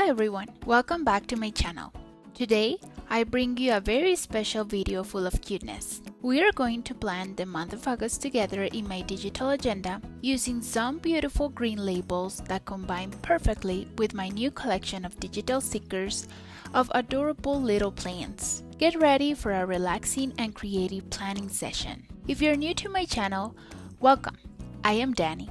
Hi everyone, welcome back to my channel. Today, I bring you a very special video full of cuteness. We are going to plan the month of August together in my digital agenda using some beautiful green labels that combine perfectly with my new collection of digital stickers of adorable little plants. Get ready for a relaxing and creative planning session. If you're new to my channel, welcome. I am Danny.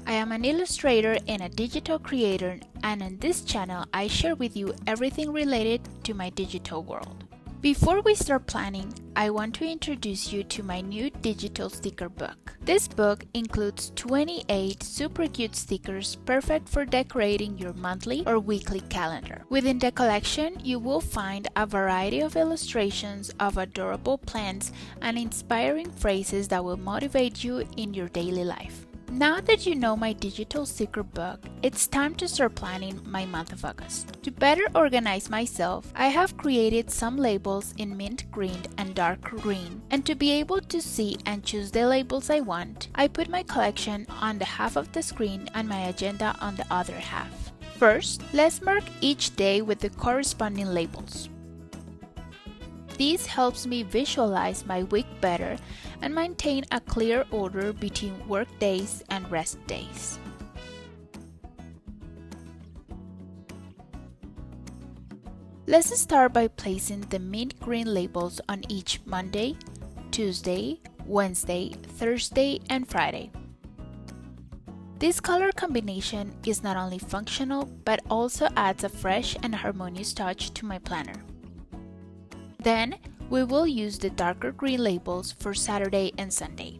I am an illustrator and a digital creator, and on this channel I share with you everything related to my digital world. Before we start planning, I want to introduce you to my new digital sticker book. This book includes 28 super cute stickers perfect for decorating your monthly or weekly calendar. Within the collection, you will find a variety of illustrations of adorable plants and inspiring phrases that will motivate you in your daily life. Now that you know my digital sticker book, it's time to start planning my month of August. To better organize myself, I have created some labels in mint green and dark green, and to be able to see and choose the labels I want, I put my collection on the half of the screen and my agenda on the other half. First, let's mark each day with the corresponding labels. This helps me visualize my week better and maintain a clear order between work days and rest days. Let's start by placing the mint green labels on each Monday, Tuesday, Wednesday, Thursday, and Friday. This color combination is not only functional but also adds a fresh and harmonious touch to my planner. Then, we will use the darker green labels for Saturday and Sunday.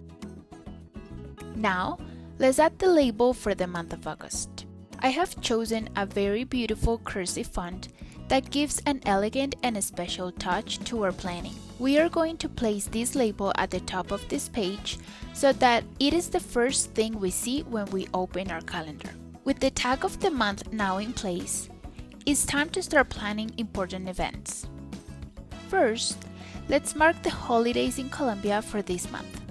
Now, let's add the label for the month of August. I have chosen a very beautiful cursive font that gives an elegant and special touch to our planning. We are going to place this label at the top of this page so that it is the first thing we see when we open our calendar. With the tag of the month now in place, it's time to start planning important events. First, let's mark the holidays in Colombia for this month.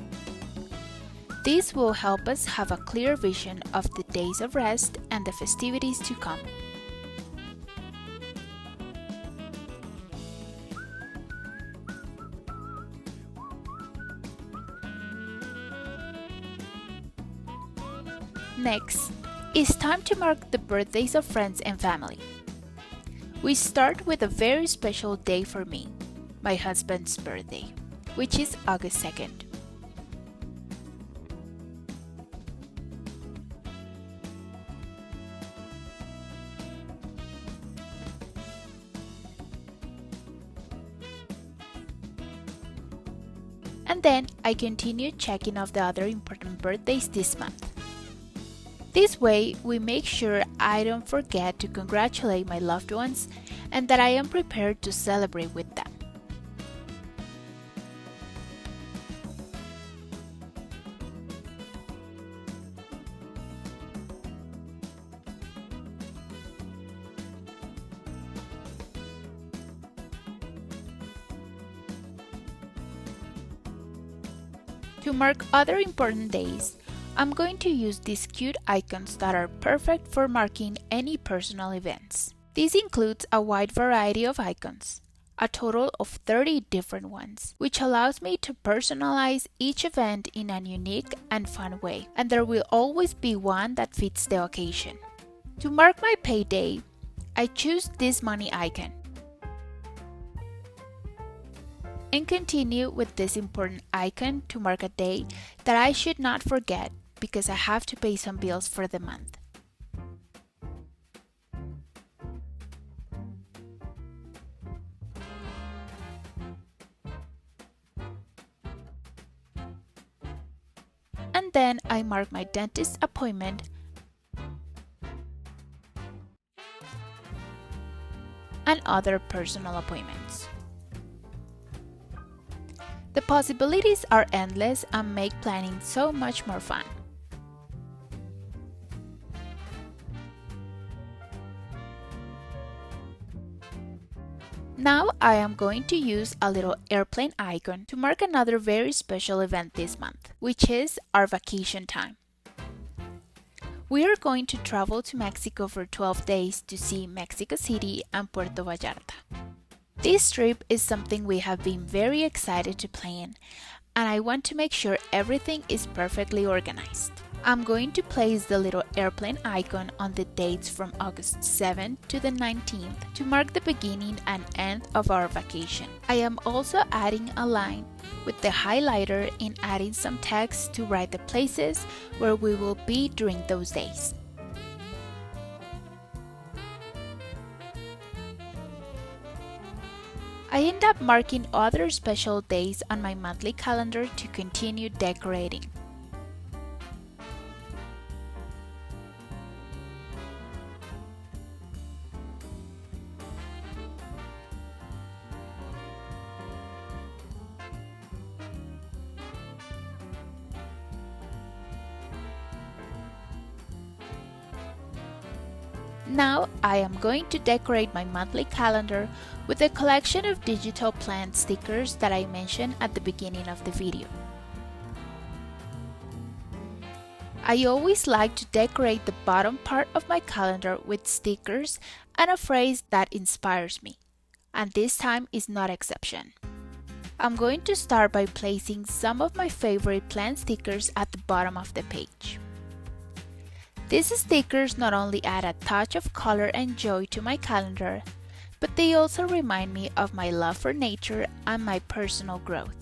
This will help us have a clear vision of the days of rest and the festivities to come. Next, it's time to mark the birthdays of friends and family. We start with a very special day for me, my husband's birthday, which is August 2nd. And then I continue checking off the other important birthdays this month. This way, we make sure I don't forget to congratulate my loved ones and that I am prepared to celebrate with them. To mark other important days, I'm going to use these cute icons that are perfect for marking any personal events. This includes a wide variety of icons, a total of 30 different ones, which allows me to personalize each event in a unique and fun way, and there will always be one that fits the occasion. To mark my payday, I choose this money icon and continue with this important icon to mark a day that I should not forget because I have to pay some bills for the month. And then I mark my dentist appointment and other personal appointments. The possibilities are endless and make planning so much more fun. Now I am going to use a little airplane icon to mark another very special event this month, which is our vacation time. We are going to travel to Mexico for 12 days to see Mexico City and Puerto Vallarta. This trip is something we have been very excited to plan, and I want to make sure everything is perfectly organized. I'm going to place the little airplane icon on the dates from August 7th to the 19th to mark the beginning and end of our vacation. I am also adding a line with the highlighter and adding some text to write the places where we will be during those days. I end up marking other special days on my monthly calendar to continue decorating. Now I am going to decorate my monthly calendar with a collection of digital plant stickers that I mentioned at the beginning of the video. I always like to decorate the bottom part of my calendar with stickers and a phrase that inspires me, and this time is no exception. I'm going to start by placing some of my favorite plant stickers at the bottom of the page. These stickers not only add a touch of color and joy to my calendar, but they also remind me of my love for nature and my personal growth.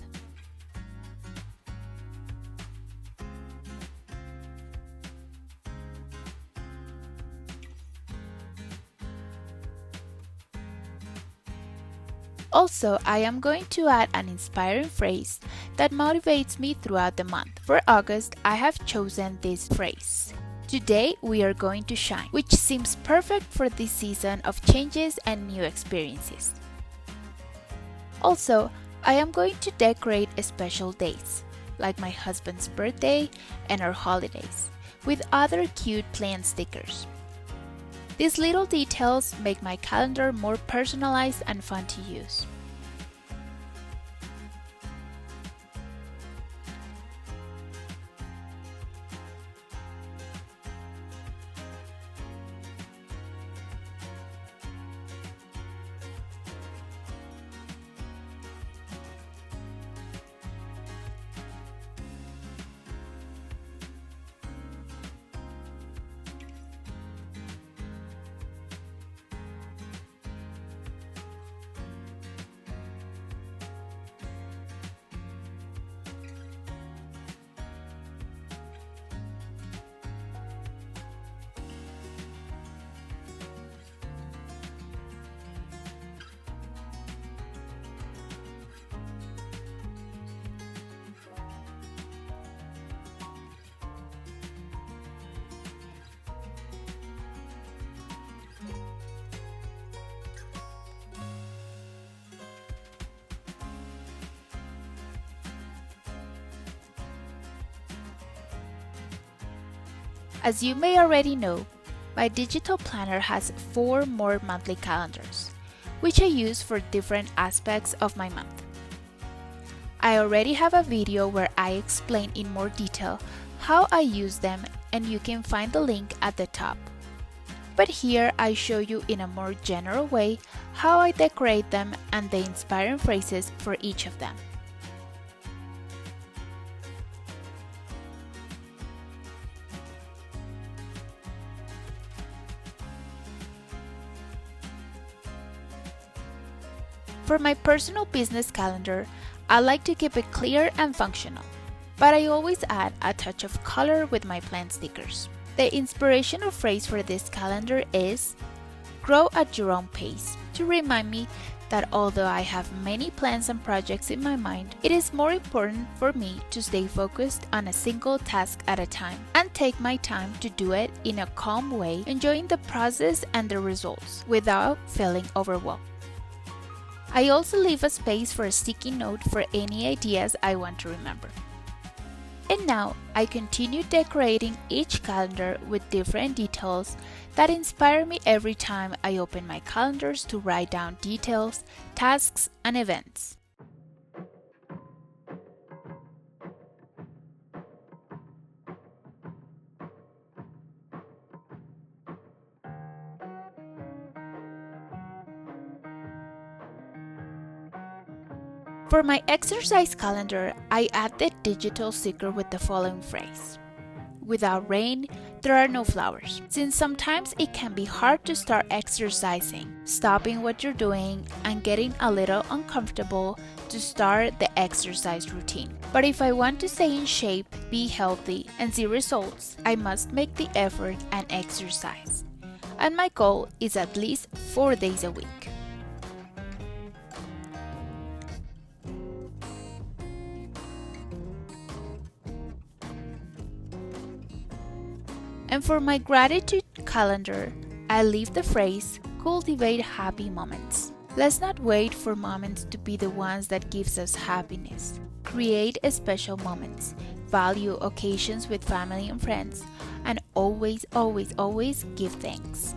Also, I am going to add an inspiring phrase that motivates me throughout the month. For August, I have chosen this phrase: "Today we are going to shine," which seems perfect for this season of changes and new experiences. Also, I am going to decorate special days, like my husband's birthday and our holidays, with other cute plant stickers. These little details make my calendar more personalized and fun to use. As you may already know, my digital planner has 4 more monthly calendars, which I use for different aspects of my month. I already have a video where I explain in more detail how I use them, and you can find the link at the top. But here I show you in a more general way how I decorate them and the inspiring phrases for each of them. For my personal business calendar, I like to keep it clear and functional, but I always add a touch of color with my plant stickers. The inspirational phrase for this calendar is "Grow at your own pace," to remind me that although I have many plans and projects in my mind, it is more important for me to stay focused on a single task at a time and take my time to do it in a calm way, enjoying the process and the results without feeling overwhelmed. I also leave a space for a sticky note for any ideas I want to remember. And now I continue decorating each calendar with different details that inspire me every time I open my calendars to write down details, tasks, and events. For my exercise calendar, I add the digital sticker with the following phrase: without rain, there are no flowers. Since sometimes it can be hard to start exercising, stopping what you're doing and getting a little uncomfortable to start the exercise routine. But if I want to stay in shape, be healthy, and see results, I must make the effort and exercise. And my goal is at least 4 days a week. And for my gratitude calendar, I leave the phrase, cultivate happy moments. Let's not wait for moments to be the ones that gives us happiness. Create special moments, value occasions with family and friends, and always, always, always give thanks.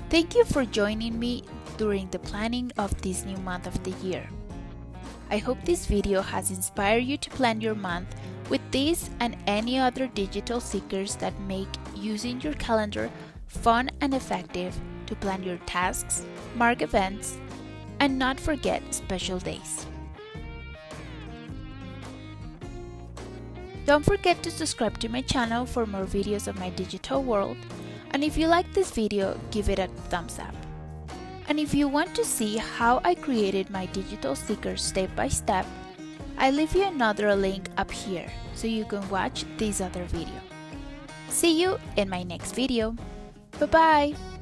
Thank you for joining me during the planning of this new month of the year. I hope this video has inspired you to plan your month with this and any other digital stickers that make using your calendar fun and effective to plan your tasks, mark events, and not forget special days. Don't forget to subscribe to my channel for more videos of my digital world. And if you like this video, give it a thumbs up. And if you want to see how I created my digital stickers step by step, I leave you another link up here so you can watch this other video. See you in my next video. Bye bye!